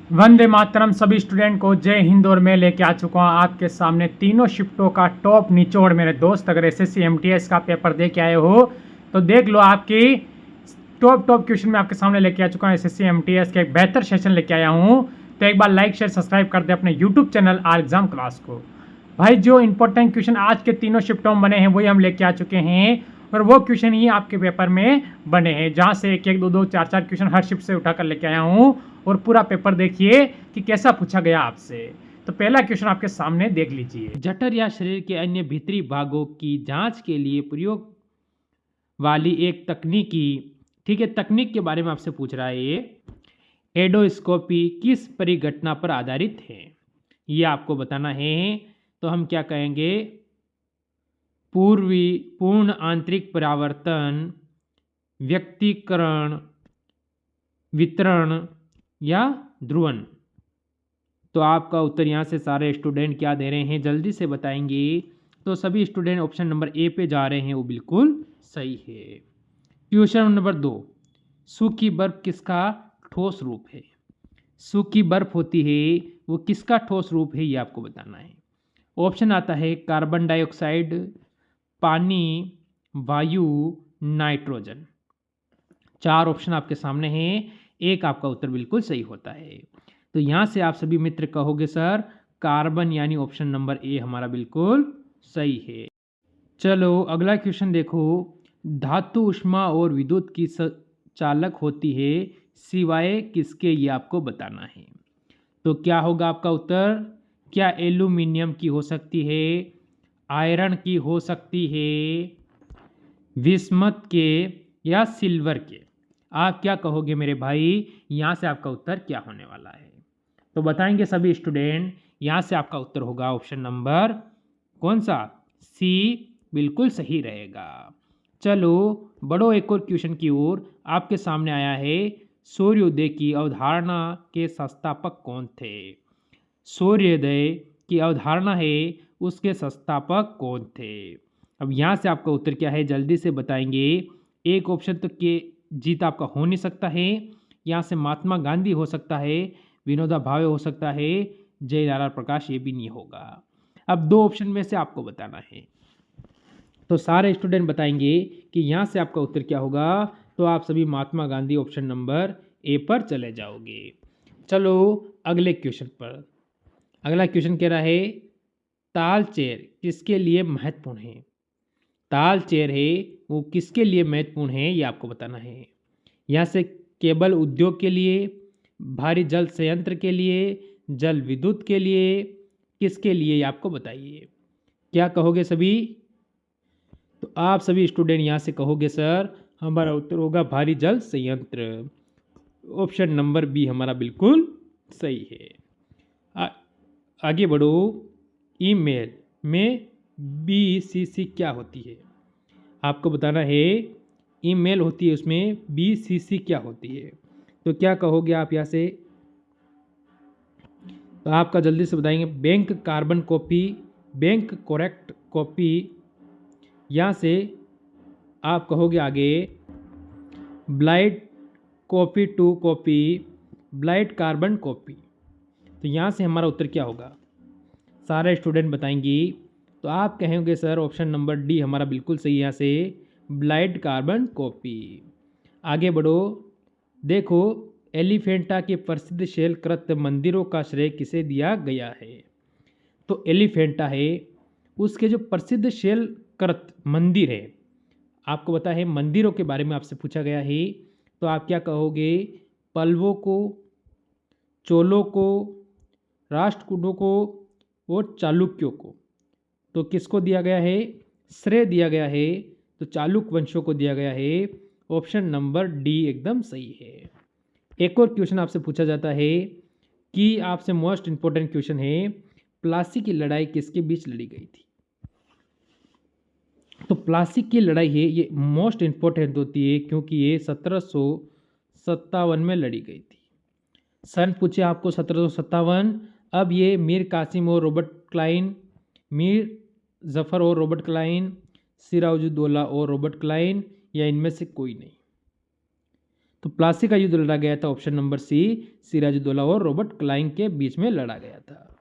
वंदे मातरम सभी स्टूडेंट को जय हिंद। और मैं लेके आ चुका हूँ आपके सामने तीनों शिफ्टों का टॉप निचोड़। मेरे दोस्त अगर एसएससी एमटीएस का पेपर दे के आए हो तो देख लो, आपकी टॉप क्वेश्चन में आपके सामने लेके आ चुका हूँ। एसएससी एमटीएस के एक बेहतर सेशन लेके आया हूँ। तो एक बार लाइक शेयर सब्सक्राइब कर दे अपने YouTube channel are exam class को। भाई जो इंपॉर्टेंट क्वेश्चन आज के तीनों शिफ्टों में बने हैं वही हम लेके आ चुके हैं, और वो क्वेश्चन ही आपके पेपर में बने हैं, जहां से एक एक दो दो चार चार क्वेश्चन हर शिफ्ट से उठाकर लेके आया हूं। और पूरा पेपर देखिए कि कैसा पूछा गया आपसे। तो पहला क्वेश्चन आपके सामने देख लीजिए। जठर या शरीर के अन्य भीतरी भागों की जांच के लिए प्रयोग वाली एक तकनीकी, ठीक है, तकनीक के बारे में आपसे पूछ रहा है। ये एडोस्कोपी किस परिघटना पर आधारित है, ये आपको बताना है। तो हम क्या कहेंगे? पूर्ण आंतरिक परावर्तन, व्यक्तीकरण, वितरण या ध्रुवन। तो आपका उत्तर यहाँ से सारे स्टूडेंट क्या दे रहे हैं, जल्दी से बताएंगे। तो सभी स्टूडेंट ऑप्शन नंबर ए पे जा रहे हैं, वो बिल्कुल सही है। क्वेश्चन नंबर 2, सूखी बर्फ किसका ठोस रूप है? सूखी बर्फ होती है वो किसका ठोस रूप है, ये आपको बताना है। ऑप्शन आता है कार्बन डाइऑक्साइड, पानी, वायु, नाइट्रोजन। 4 ऑप्शन आपके सामने हैं, एक आपका उत्तर बिल्कुल सही होता है। तो यहां से आप सभी मित्र कहोगे सर कार्बन, यानी ऑप्शन नंबर ए हमारा बिल्कुल सही है। चलो अगला क्वेश्चन देखो। धातु ऊष्मा और विद्युत की चालक होती है सिवाय किसके, ये आपको बताना है। तो क्या होगा आपका उत्तर? क्या एल्यूमिनियम की हो सकती है, आयरन की हो सकती है, विस्मत के, या सिल्वर के? आप क्या कहोगे मेरे भाई, यहाँ से आपका उत्तर क्या होने वाला है? तो बताएंगे सभी स्टूडेंट। यहाँ से आपका उत्तर होगा ऑप्शन नंबर कौन सा? सी बिल्कुल सही रहेगा। चलो बढ़ो एक और क्वेश्चन की ओर। आपके सामने आया है सूर्योदय की अवधारणा के संस्थापक कौन थे? सूर्योदय की अवधारणा है उसके संस्थापक कौन थे? अब यहाँ से आपका उत्तर क्या है, जल्दी से बताएंगे। एक ऑप्शन तो के जीत आपका हो नहीं सकता है। यहाँ से महात्मा गांधी हो सकता है, विनोबा भावे हो सकता है, जय नारायण प्रकाश ये भी नहीं होगा। अब 2 ऑप्शन में से आपको बताना है। तो सारे स्टूडेंट बताएंगे कि यहाँ से आपका उत्तर क्या होगा। तो आप सभी Mahatma Gandhi option number A पर चले जाओगे। चलो अगले क्वेश्चन पर। अगला क्वेश्चन कह रहा है ताल चेयर किसके लिए महत्वपूर्ण है? ताल चेयर है वो किसके लिए महत्वपूर्ण है, ये आपको बताना है। यहाँ से केबल उद्योग के लिए, भारी जल संयंत्र के लिए, जल विद्युत के लिए, किसके लिए, ये आपको बताइए। क्या कहोगे सभी? तो आप सभी स्टूडेंट यहाँ से कहोगे सर हमारा उत्तर होगा भारी जल संयंत्र। ऑप्शन नंबर बी हमारा बिल्कुल सही है। आगे बढ़ो। ईमेल में बीसीसी क्या होती है? आपको बताना है। ईमेल होती है उसमें बीसीसी क्या होती है? तो क्या कहोगे आप यहाँ से? तो आपका जल्दी से बताएंगे bank carbon copy, bank correct copy. यहाँ से आप कहोगे आगे blight copy to copy, blight carbon copy. तो यहाँ से हमारा उत्तर क्या होगा, सारे स्टूडेंट बताएंगी। तो आप कहेंगे सर ऑप्शन नंबर डी हमारा बिल्कुल सही है, यहाँ से ब्लाइट कार्बन कॉपी। आगे बढ़ो। देखो एलिफेंटा के प्रसिद्ध शैलकृत मंदिरों का श्रेय किसे दिया गया है? तो एलिफेंटा है उसके जो प्रसिद्ध शैलकृत मंदिर है, आपको पता है मंदिरों के बारे में आपसे पूछा गया है। तो आप क्या कहोगे? पल्लवों को, चोलों को, राष्ट्रकूटों को और चालुक्यों को। तो किसको दिया गया है? श्रेय दिया गया है तो चालुक्य वंशों को दिया गया है। ऑप्शन नंबर डी एकदम सही है। एक और क्वेश्चन आपसे पूछा जाता है कि आपसे मोस्ट इंपोर्टेंट क्वेश्चन है, प्लासी की लड़ाई किसके बीच लड़ी गई थी? तो प्लासी की लड़ाई है ये मोस्ट इंपोर्टेंट होती है क्योंकि ये 1757 में लड़ी गई थी। सन पूछे आपको 1757। अब ये मीर कासिम और रॉबर्ट क्लाइन, मीर जफ़र और रॉबर्ट क्लाइन, सिराजुद्दौला और रॉबर्ट क्लाइन, या इनमें से कोई नहीं। तो प्लासी का युद्ध लड़ा गया था ऑप्शन नंबर सी, सिराजुद्दौला और रॉबर्ट क्लाइव के बीच में लड़ा गया था।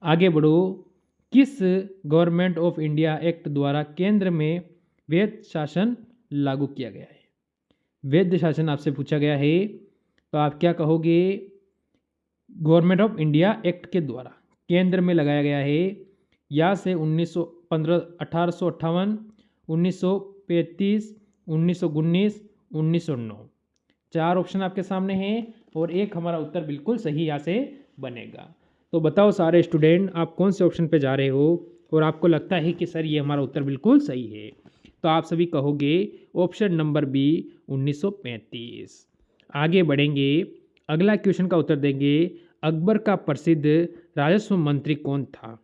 आगे बढ़ो, किस गवर्नमेंट ऑफ इंडिया एक्ट द्वारा केंद्र में वैध शासन लागू किया गया है? वैध शासन आपसे पूछा गया है, तो आप क्या कहोगे? गवर्नमेंट ऑफ इंडिया एक्ट के द्वारा केंद्र में लगाया गया है, या से 1858, 1935, 1919, 1909। 4 ऑप्शन आपके सामने हैं और एक हमारा उत्तर बिल्कुल सही यहाँ से बनेगा। तो बताओ सारे स्टूडेंट, आप कौन से ऑप्शन पे जा रहे हो और आपको लगता है कि सर ये हमारा उत्तर बिल्कुल सही है? तो आप सभी कहोगे ऑप्शन नंबर बी, 1935। आगे बढ़ेंगे, अगला क्वेश्चन का उत्तर देंगे। अकबर का प्रसिद्ध राजस्व मंत्री कौन था?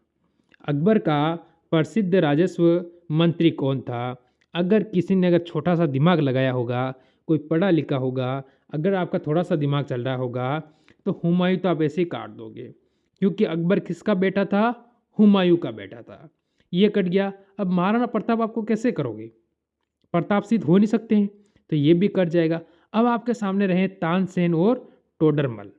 अकबर का प्रसिद्ध राजस्व मंत्री कौन था? अगर किसी ने अगर छोटा सा दिमाग लगाया होगा, कोई पढ़ा लिखा होगा, अगर आपका थोड़ा सा दिमाग चल रहा होगा, तो हुमायूं तो आप ऐसे ही काट दोगे, क्योंकि अकबर किसका बेटा था? हुमायूं का बेटा था। ये कट गया। अब महाराणा प्रताप आपको कैसे करोगे? प्रताप सिद्ध हो नहीं सकते हैं, तो ये भी कट जाएगा। अब आपके सामने रहे तानसेन और टोडरमल,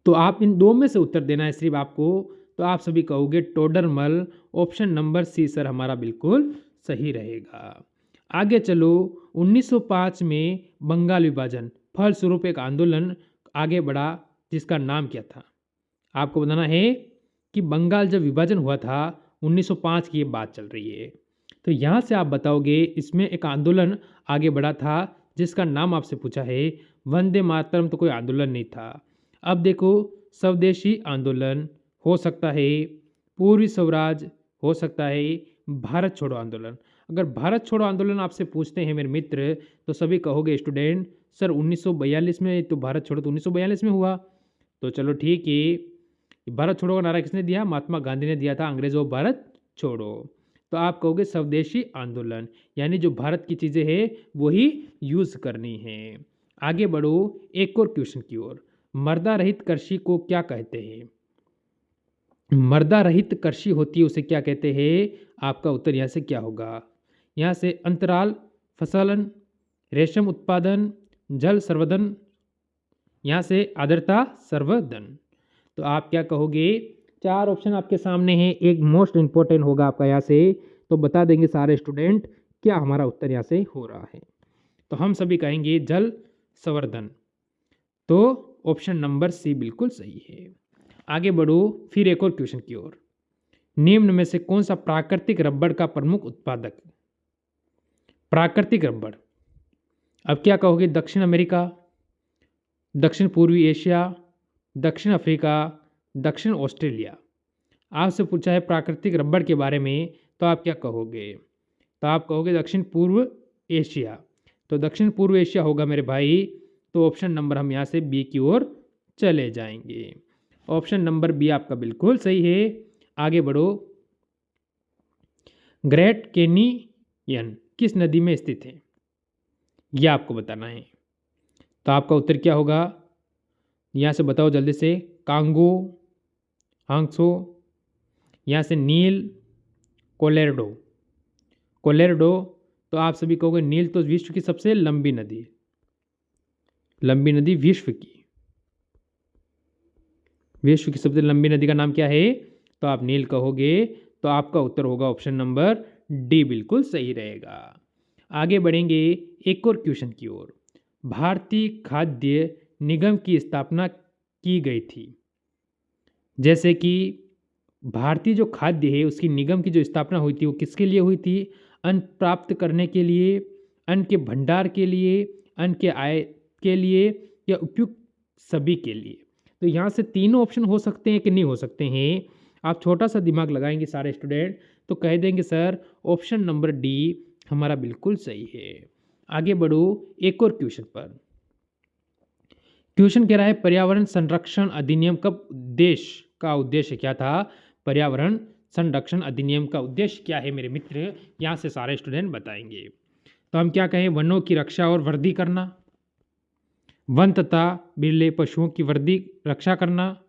तो आप इन दो में से उत्तर देना है सिर्फ आपको। तो आप सभी कहोगे Todarmal. Option number C sir हमारा बिल्कुल सही रहेगा। आगे चलो, 1905 में बंगाल विभाजन फलस्वरूप एक आंदोलन आगे बढ़ा, जिसका नाम क्या था? आपको बताना है कि बंगाल जब विभाजन हुआ था 1905 की ये बात चल रही है, तो यहाँ से आप बताओगे इसमें एक आंदोलन आगे बढ़ा था जिसका नाम आपसे पूछा है। वंदे मातरम तो कोई आंदोलन नहीं था। अब देखो, स्वदेशी आंदोलन हो सकता है, पूर्वी स्वराज हो सकता है, भारत छोड़ो आंदोलन। अगर भारत छोड़ो आंदोलन आपसे पूछते हैं मेरे मित्र, तो सभी कहोगे स्टूडेंट सर 1942 में, तो भारत छोड़ो तो 1942 में हुआ। तो चलो ठीक है, भारत छोड़ो का नारा किसने दिया? महात्मा गांधी ने दिया था, अंग्रेजों भारत छोड़ो। तो आप कहोगे स्वदेशी आंदोलन, यानी जो भारत की चीज़ें हैं वही यूज़ करनी है। आगे बढ़ो एक और क्वेश्चन की ओर। मर्दा रहित कृषि को क्या कहते हैं? मर्दा रहित कृषि होती है, उसे क्या कहते हैं? आपका उत्तर यहाँ से क्या होगा? यहाँ से अंतराल फसलन, रेशम उत्पादन, जल संवर्धन, यहाँ से आर्द्रता संवर्धन। तो आप क्या कहोगे? 4 ऑप्शन आपके सामने हैं, एक मोस्ट इंपॉर्टेंट होगा आपका यहाँ से, तो बता देंगे सारे स्टूडेंट क्या हमारा उत्तर यहाँ से हो रहा है। तो हम सभी कहेंगे जल संवर्धन। तो ऑप्शन नंबर सी बिल्कुल सही है। आगे बढ़ो फिर एक और क्वेश्चन की ओर। निम्न में से कौन सा प्राकृतिक रबड़ का प्रमुख उत्पादक? प्राकृतिक रबड़, अब क्या कहोगे? दक्षिण अमेरिका, दक्षिण पूर्वी एशिया, दक्षिण अफ्रीका, दक्षिण ऑस्ट्रेलिया। आपसे पूछा है प्राकृतिक रबड़ के बारे में, तो आप क्या कहोगे? तो आप कहोगे दक्षिण पूर्व एशिया। तो दक्षिण पूर्व एशिया होगा मेरे भाई। तो ऑप्शन नंबर हम यहाँ से बी की ओर चले जाएंगे। ऑप्शन नंबर बी आपका बिल्कुल सही है। आगे बढ़ो, ग्रेट कैनियन किस नदी में स्थित है? यह आपको बताना है। तो आपका उत्तर क्या होगा? यहाँ से बताओ जल्दी से। कांगो, हांगसो, यहाँ से नील, कोलेराडो। कोलेराडो, तो आप सभी कहोगे नील तो विश्व की सबसे लंबी नदी है, लंबी नदी विश्व की सबसे लंबी नदी का नाम क्या है? तो आप नील कहोगे। तो आपका उत्तर होगा ऑप्शन नंबर डी, बिल्कुल सही रहेगा। आगे बढ़ेंगे एक और क्वेश्चन की ओर। भारतीय खाद्य निगम की स्थापना की गई थी। जैसे कि भारतीय जो खाद्य है उसकी निगम की जो स्थापना हुई थी वो किसके लिए हुई थी? अन्न प्राप्त करने के लिए, अन्न के भंडार के लिए, अन्न के आय के लिए, या उपयुक्त सभी के लिए। तो यहाँ से तीनों ऑप्शन हो सकते हैं कि नहीं हो सकते हैं। आप छोटा सा दिमाग लगाएंगे सारे स्टूडेंट, तो कह देंगे सर ऑप्शन नंबर डी हमारा बिल्कुल सही है। आगे बढ़ो एक और क्वेश्चन पर। क्वेश्चन कह रहा है पर्यावरण संरक्षण अधिनियम का उद्देश्य क्या था? पर्यावरण संरक्षण अधिनियम का उद्देश्य क्या है मेरे मित्र? यहाँ से सारे स्टूडेंट बताएंगे। तो हम क्या कहें? वनों की रक्षा और वृद्धि करना, वन तथा बिरले पशुओं की वृद्धि रक्षा करना,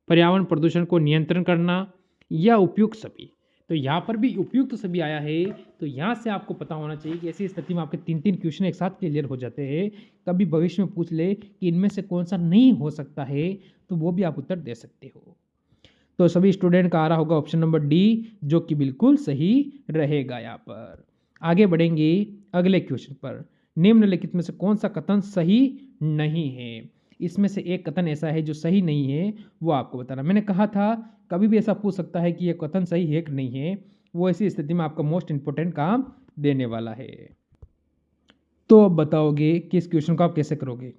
पर्यावरण प्रदूषण को नियंत्रण करना, या उपयुक्त सभी। तो यहाँ पर भी उपयुक्त सभी आया है। तो यहाँ से आपको पता होना चाहिए कि ऐसी स्थिति में आपके 3 क्वेश्चन एक साथ क्लियर हो जाते हैं। कभी भविष्य में पूछ ले कि इनमें से कौन सा नहीं हो सकता है, तो वो भी आप उत्तर दे सकते हो। तो सभी स्टूडेंट का आ रहा होगा ऑप्शन नंबर डी, जो कि बिल्कुल सही रहेगा। यहाँ पर आगे बढ़ेंगे अगले क्वेश्चन पर। निम्नलिखित में से कौन सा कथन सही नहीं है? इसमें से एक कथन ऐसा है जो सही नहीं है, वो आपको बताना। मैंने कहा था कभी भी ऐसा पूछ सकता है कि ये कथन सही है कि नहीं है। वो ऐसी स्थिति में आपका मोस्ट इंपोर्टेंट काम देने वाला है। तो अब बताओगे कि इस क्वेश्चन को आप कैसे करोगे?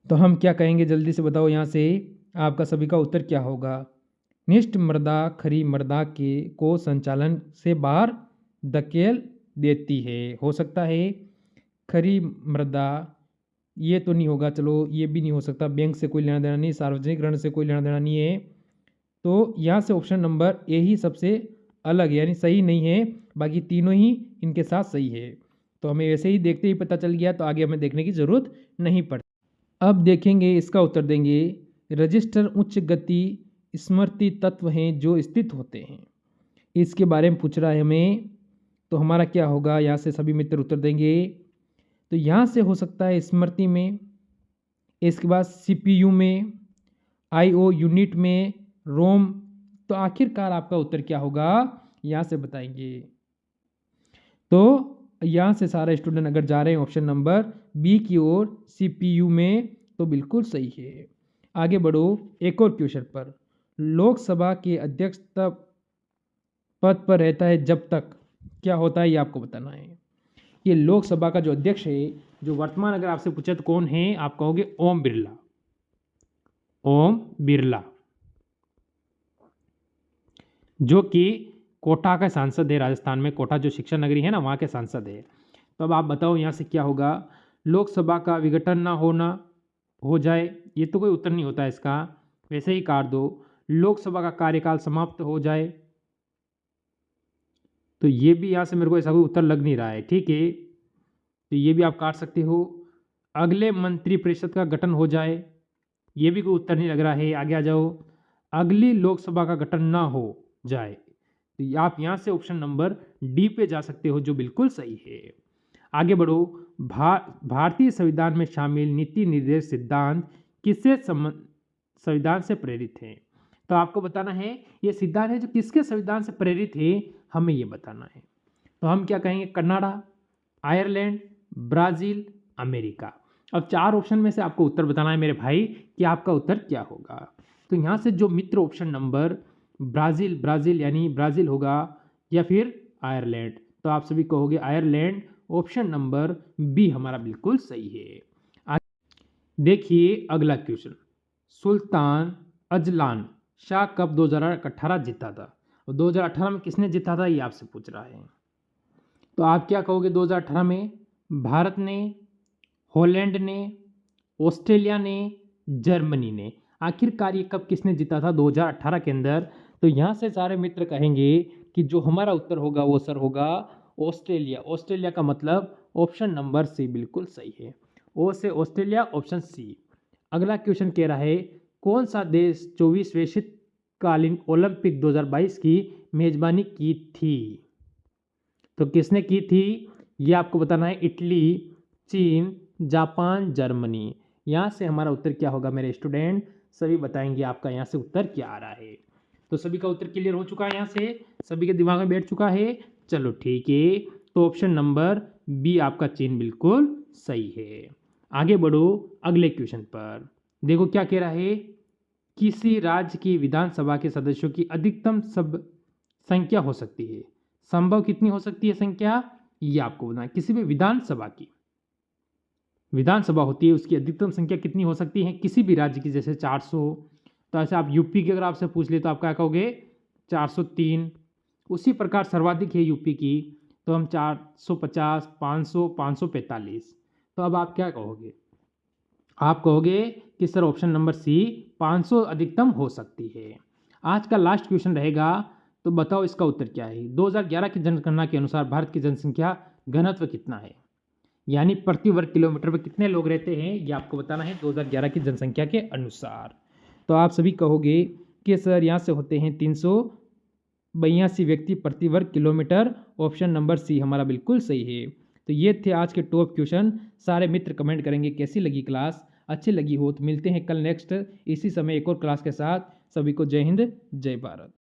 तो हम क्या कहेंगे, जल्दी से बताओ। यहाँ से आपका सभी का उत्तर क्या होगा? निष्ठ मृदा खरी मृदा के को संचालन से बाहर धकेल देती है। हो सकता है खरी मृदा, ये तो नहीं होगा, चलो ये भी नहीं हो सकता। बैंक से कोई लेना देना नहीं, सार्वजनिक ऋण से कोई लेना देना नहीं है। तो यहाँ से ऑप्शन नंबर ए ही सबसे अलग यानी सही नहीं है, बाकी तीनों ही इनके साथ सही है। तो हमें वैसे ही देखते ही पता चल गया, तो आगे हमें देखने की ज़रूरत नहीं पड़ती। अब देखेंगे, इसका उत्तर देंगे। रजिस्टर उच्च गति स्मृति तत्व हैं जो स्थित होते हैं। इसके बारे में पूछ रहा है हमें, तो हमारा क्या होगा? यहाँ से सभी मित्र उत्तर देंगे। तो यहाँ से हो सकता है स्मृति में, इसके बाद सीपीयू में, आईओ यूनिट में, रोम। तो आखिरकार आपका उत्तर क्या होगा, यहाँ से बताएंगे। तो यहाँ से सारे स्टूडेंट अगर जा रहे हैं ऑप्शन नंबर बी की ओर, सीपीयू में, तो बिल्कुल सही है। आगे बढ़ो एक और क्वेश्चन पर। लोकसभा के अध्यक्ष तब पद पर रहता है जब तक, क्या होता है ये आपको बताना है। ये लोकसभा का जो अध्यक्ष है, जो वर्तमान अगर आपसे पूछे तो कौन है, आप कहोगे ओम बिरला। ओम बिरला, जो कि कोटा का सांसद है। राजस्थान में कोटा जो शिक्षा नगरी है ना, वहाँ के सांसद है। तो अब आप बताओ यहाँ से क्या होगा? लोकसभा का विघटन ना होना हो जाए, ये तो कोई उत्तर नहीं होता इसका, वैसे ही काट दो। लोकसभा का कार्यकाल समाप्त हो जाए, तो ये भी यहाँ से मेरे को ऐसा कोई उत्तर लग नहीं रहा है, ठीक है, तो ये भी आप काट सकते हो। अगले मंत्रिपरिषद का गठन हो जाए, ये भी कोई उत्तर नहीं लग रहा है। आगे आ जाओ। अगली लोकसभा का गठन ना हो जाए, तो आप यहाँ से ऑप्शन नंबर डी पे जा सकते हो, जो बिल्कुल सही है। आगे बढ़ो। भारतीय संविधान में शामिल नीति निर्देश सिद्धांत किससे संविधान से प्रेरित हैं? तो आपको बताना है ये सिद्धांत है जो किसके संविधान से प्रेरित है, हमें ये बताना है। तो हम क्या कहेंगे? Canada, Ireland, Brazil, America. अब 4 ऑप्शन में से आपको उत्तर बताना है मेरे भाई कि आपका उत्तर क्या होगा। तो यहाँ से जो मित्र ऑप्शन नंबर ब्राज़ील यानी ब्राज़ील होगा, या फिर आयरलैंड, तो आप सभी कहोगे आयरलैंड। ऑप्शन नंबर बी हमारा बिल्कुल सही है। देखिए अगला क्वेश्चन। सुल्तान अजलान शाह कब 2018 जीता था? और 2018 में किसने जीता था, ये आपसे पूछ रहा है। तो आप क्या कहोगे? 2018 में भारत ने, हॉलैंड ने, ऑस्ट्रेलिया ने, जर्मनी ने। आखिरकार ये कब किसने जीता था 2018 के अंदर? तो यहाँ से सारे मित्र कहेंगे कि जो हमारा उत्तर होगा वो सर होगा ऑस्ट्रेलिया। ऑस्ट्रेलिया का मतलब ऑप्शन नंबर सी बिल्कुल सही है। ओ से ऑस्ट्रेलिया, ऑप्शन सी। अगला क्वेश्चन कह रहा है कौन सा देश 24वें शीतकालीन ओलंपिक 2022 की मेजबानी की थी? तो किसने की थी ये आपको बताना है। इटली, चीन, जापान, जर्मनी। यहाँ से हमारा उत्तर क्या होगा मेरे स्टूडेंट, सभी बताएंगे आपका यहाँ से उत्तर क्या आ रहा है। तो सभी का उत्तर क्लियर हो चुका है, यहाँ से सभी के दिमाग में बैठ चुका है। चलो ठीक है, तो ऑप्शन नंबर बी आपका चीन बिल्कुल सही है। आगे बढ़ो अगले क्वेश्चन पर। देखो क्या कह रहा है, किसी राज्य की विधानसभा के सदस्यों की अधिकतम संख्या हो सकती है। संभव कितनी हो सकती है संख्या, ये आपको बताना। किसी भी विधानसभा की विधानसभा होती है, उसकी अधिकतम संख्या कितनी हो सकती है किसी भी राज्य की, जैसे 400। तो ऐसे आप यूपी की अगर आपसे पूछ ले तो आप क्या कहोगे 403। उसी प्रकार सर्वाधिक है यूपी की, तो हम 450, 500, 545। तो अब आप क्या कहोगे? आप कहोगे कि सर ऑप्शन नंबर सी 500 अधिकतम हो सकती है। आज का लास्ट क्वेश्चन रहेगा, तो बताओ इसका उत्तर क्या है। 2011 की जनगणना के अनुसार भारत की जनसंख्या घनत्व कितना है, यानी प्रति वर्ग किलोमीटर पर कितने लोग रहते हैं, ये आपको बताना है 2011 की जनसंख्या के अनुसार। तो आप सभी कहोगे कि सर यहाँ से होते हैं 82 व्यक्ति प्रति वर्ग किलोमीटर। ऑप्शन नंबर सी हमारा बिल्कुल सही है। तो ये थे आज के टॉप क्वेश्चन। सारे मित्र कमेंट करेंगे कैसी लगी क्लास। अच्छी लगी हो तो मिलते हैं कल नेक्स्ट इसी समय एक और क्लास के साथ। सभी को जय हिंद जय भारत।